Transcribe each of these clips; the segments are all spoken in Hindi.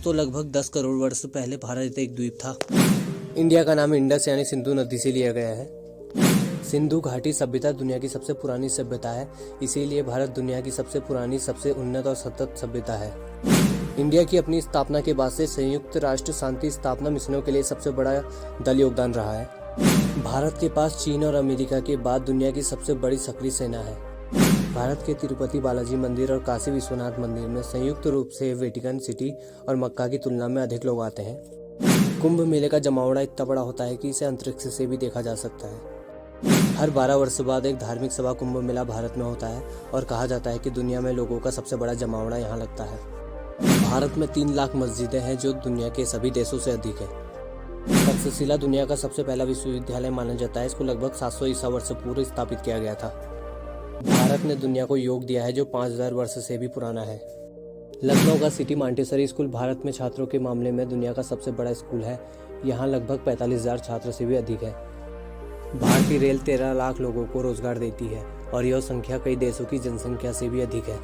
दोस्तों, लगभग 10 करोड़ वर्ष पहले भारत एक द्वीप था। इंडिया का नाम इंडस यानी सिंधु नदी से लिया गया है। सिंधु घाटी सभ्यता दुनिया की सबसे पुरानी सभ्यता है, इसीलिए भारत दुनिया की सबसे पुरानी, सबसे उन्नत और सतत सभ्यता है। इंडिया की अपनी स्थापना के बाद से संयुक्त राष्ट्र शांति स्थापना मिशनों के लिए सबसे बड़ा दल योगदान रहा है। भारत के पास चीन और अमेरिका के बाद दुनिया की सबसे बड़ी सक्रिय सेना है। भारत के तिरुपति बालाजी मंदिर और काशी विश्वनाथ मंदिर में संयुक्त रूप से वेटिकन सिटी और मक्का की तुलना में अधिक लोग आते हैं। कुंभ मेले का जमावड़ा इतना बड़ा होता है कि इसे अंतरिक्ष से भी देखा जा सकता है। हर 12 वर्ष बाद एक धार्मिक सभा कुंभ मेला भारत में होता है और कहा जाता है कि दुनिया में लोगों का सबसे बड़ा जमावड़ा यहाँ लगता है। भारत में 3 लाख मस्जिदें हैं, जो दुनिया के सभी देशों से अधिक है। तक्षशिला दुनिया का सबसे पहला विश्वविद्यालय माना जाता है। इसको लगभग 700 ईसा वर्ष पूर्व स्थापित किया गया था। भारत ने दुनिया को योग दिया है, जो 5000 वर्ष से भी पुराना है। लखनऊ का सिटी मॉन्टेसरी स्कूल भारत में छात्रों के मामले में दुनिया का सबसे बड़ा स्कूल है। यहाँ लगभग 45,000 छात्र से भी अधिक है। भारतीय रेल 13 लाख लोगों को रोजगार देती है और यह संख्या कई देशों की जनसंख्या से भी अधिक है।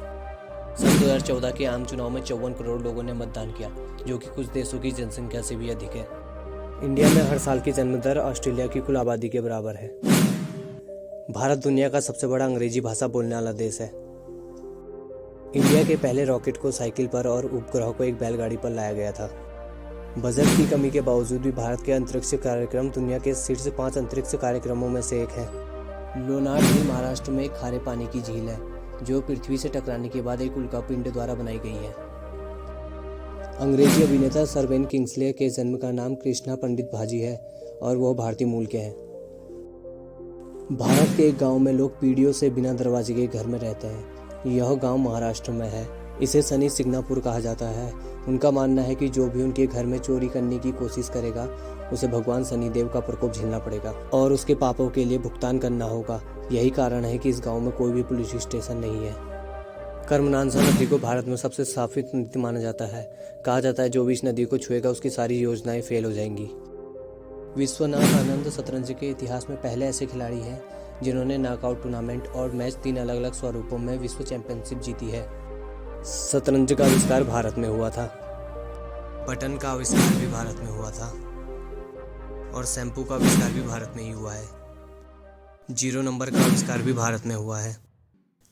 सन 2014 के आम चुनाव में 54 करोड़ लोगों ने मतदान किया, जो कि कुछ देशों की जनसंख्या से भी अधिक है। इंडिया में हर साल की जन्म दर ऑस्ट्रेलिया की कुल आबादी के बराबर है। भारत दुनिया का सबसे बड़ा अंग्रेजी भाषा बोलने वाला देश है। इंडिया के पहले रॉकेट को साइकिल पर और उपग्रह को एक बैलगाड़ी पर लाया गया था। बजट की कमी के बावजूद भी भारत के अंतरिक्ष कार्यक्रम दुनिया के शीर्ष 5 अंतरिक्ष कार्यक्रमों में से एक है। लोनार झील महाराष्ट्र में एक खारे पानी की झील है, जो पृथ्वी से टकराने के बाद एक उल्कापिंड द्वारा बनाई गई है। अंग्रेजी अभिनेता सर बेन किंग्सले के जन्म का नाम कृष्णा पंडित भाजी है और वह भारतीय मूल के हैं। भारत के एक गांव में लोग पीढ़ियों से बिना दरवाजे के घर में रहते हैं। यह गांव महाराष्ट्र में है। इसे शनि सिग्नापुर कहा जाता है। उनका मानना है कि जो भी उनके घर में चोरी करने की कोशिश करेगा, उसे भगवान शनिदेव का प्रकोप झेलना पड़ेगा और उसके पापों के लिए भुगतान करना होगा। यही कारण है कि इस गांव में कोई भी पुलिस स्टेशन नहीं है। कर्मनांसा नदी को भारत में सबसे साफित नदी माना जाता है। कहा जाता है जो भी इस नदी को छुएगा उसकी सारी योजनाएं फेल हो जाएंगी। विश्वनाथ आनंद शतरंज के इतिहास में पहले ऐसे खिलाड़ी हैं जिन्होंने नॉकआउट टूर्नामेंट और मैच 3 अलग अलग स्वरूपों में विश्व चैंपियनशिप जीती है। शतरंज का आविष्कार भारत में हुआ था। बटन का आविष्कार भी भारत में हुआ था और शैम्पू का आविष्कार भी भारत में ही हुआ है। 0 नंबर का आविष्कार भी भारत में हुआ है।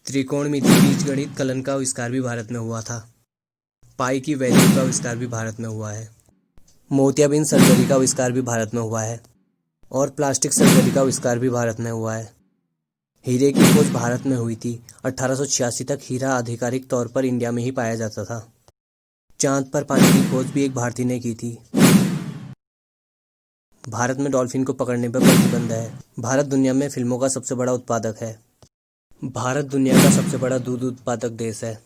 त्रिकोणमिति बीजगणित कलन का आविष्कार भी भारत में हुआ था। पाई की वैल्यू का आविष्कार भी भारत में हुआ है। मोतियाबिंद सर्जरी का आविष्कार भी भारत में हुआ है और प्लास्टिक सर्जरी का आविष्कार भी भारत में हुआ है। हीरे की खोज भारत में हुई थी। 1886 तक हीरा आधिकारिक तौर पर इंडिया में ही पाया जाता था। चांद पर पानी की खोज भी एक भारतीय ने की थी। भारत में डॉल्फिन को पकड़ने पर प्रतिबंध है। भारत दुनिया में फिल्मों का सबसे बड़ा उत्पादक है। भारत दुनिया का सबसे बड़ा दूध उत्पादक देश है।